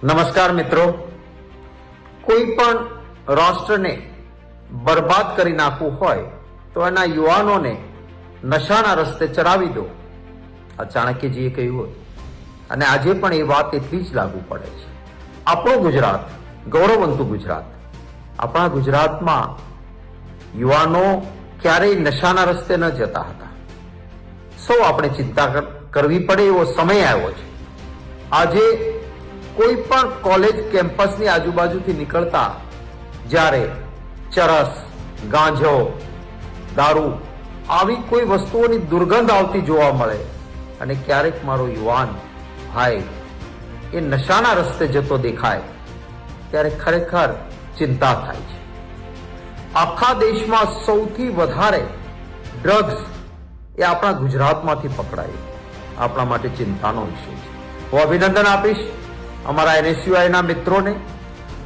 નમસ્કાર મિત્રો, કોઈ પણ રાષ્ટ્રને બરબાદ કરી નાખવું હોય તો એના યુવાનોને નશાના રસ્તે ચડાવી દો, આ ચાણક્યજીએ કહ્યું હતું અને આજે પણ એ વાત એટલી જ લાગુ પડે છે. આપણું ગુજરાત ગૌરવવંતું ગુજરાત, આપણા ગુજરાતમાં યુવાનો ક્યારેય નશાના રસ્તે ન જતા હતા. સૌ આપણે ચિંતા કરવી પડે એવો સમય આવ્યો છે. આજે કોઈ પણ કોલેજ કેમ્પસની આજુબાજુથી નીકળતા જ્યારે ચરસ, ગાંજો, દારૂ આવી કોઈ વસ્તુઓની દુર્ગંધ આવતી જોવા મળે અને ક્યારેક મારો યુવાન ભાઈ એ નશાના રસ્તે જતો દેખાય ત્યારે ખરેખર ચિંતા થાય છે. આખા દેશમાં સૌથી વધારે ડ્રગ્સ એ આપણા ગુજરાતમાંથી પકડાય, આપણા માટે ચિંતાનો વિષય છે. હું અભિનંદન આપીશ અમારા NSUI મિત્રોને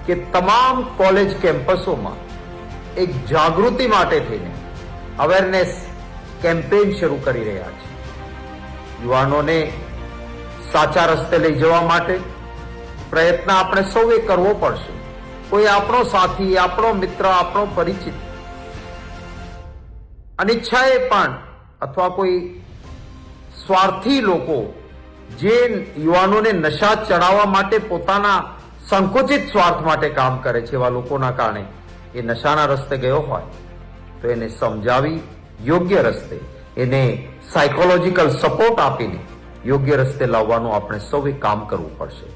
કે તમામ કોલેજ કેમ્પસોમાં એક જાગૃતિ માટે થઈને અવેરનેસ કેમ્પેઇન શરૂ કરી રહ્યા છે. યુવાનોને સાચા રસ્તે લઈ જવા માટે પ્રયત્ન આપણે સૌએ કરવો પડશે. કોઈ આપણો સાથી, આપણો મિત્ર, આપણો પરિચિત અનિચ્છાએ પણ અથવા કોઈ સ્વાર્થી લોકો જે યુવાનોને નશા ચડાવવા માટે પોતાના સંકુચિત સ્વાર્થ માટે કામ કરે છે, એવા લોકોના કારણે એ નશાના રસ્તે ગયો હોય તો એને સમજાવી યોગ્ય રસ્તે, એને સાયકોલોજીકલ સપોર્ટ આપીને યોગ્ય રસ્તે લાવવાનું આપણે સૌએ કામ કરવું પડશે.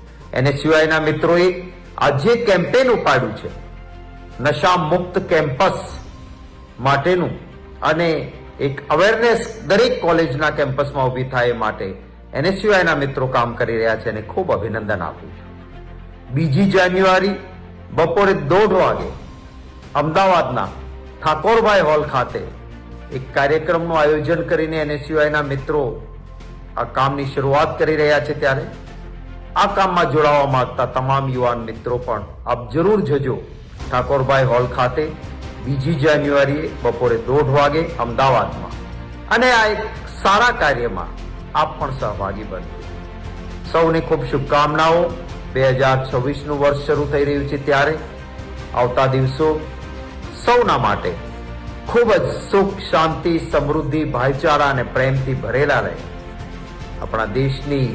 NSUI મિત્રોએ આ જે કેમ્પેન ઉપાડ્યું છે નશા મુક્ત કેમ્પસ માટેનું અને એક અવેરનેસ દરેક કોલેજના કેમ્પસમાં ઊભી થાય એ માટે NSUI મિત્રો કામ કરી રહ્યા છે અને ખૂબ અભિનંદન આપું છું. 2 જાન્યુઆરી બપોરે 1:30 વાગે અમદાવાદના ઠાકોરભાઈ હોલ ખાતે એક કાર્યક્રમનું આયોજન કરીને NSUI મિત્રો આ કામની શરૂઆત કરી રહ્યા છે. ત્યારે આ કામમાં જોડાવા માંગતા તમામ યુવાન મિત્રો પણ આપ જરૂર જજો ઠાકોરભાઈ હોલ ખાતે 2 જાન્યુઆરીએ બપોરે 1:30 વાગે અમદાવાદમાં, અને આ એક સારા કાર્યમાં આપ પણ સહભાગી બનજો. સૌને ખૂબ શુભકામનાઓ. 2026નું વર્ષ શરૂ થઈ રહ્યું છે ત્યારે આવતા દિવસો સૌના માટે ખૂબ જ સુખ, શાંતિ, સમૃદ્ધિ, ભાઈચારા અને પ્રેમથી ભરેલા રહે. આપણા દેશની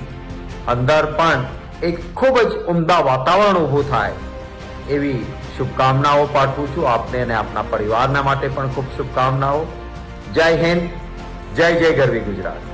અંદર પણ એક ખૂબ જ ઉમદા વાતાવરણ ઊભું થાય એવી શુભકામનાઓ પાઠવું છું આપને અને આપના પરિવારના માટે પણ ખૂબ શુભકામનાઓ. જય હિન્દ, જય જય ગરવી ગુજરાત.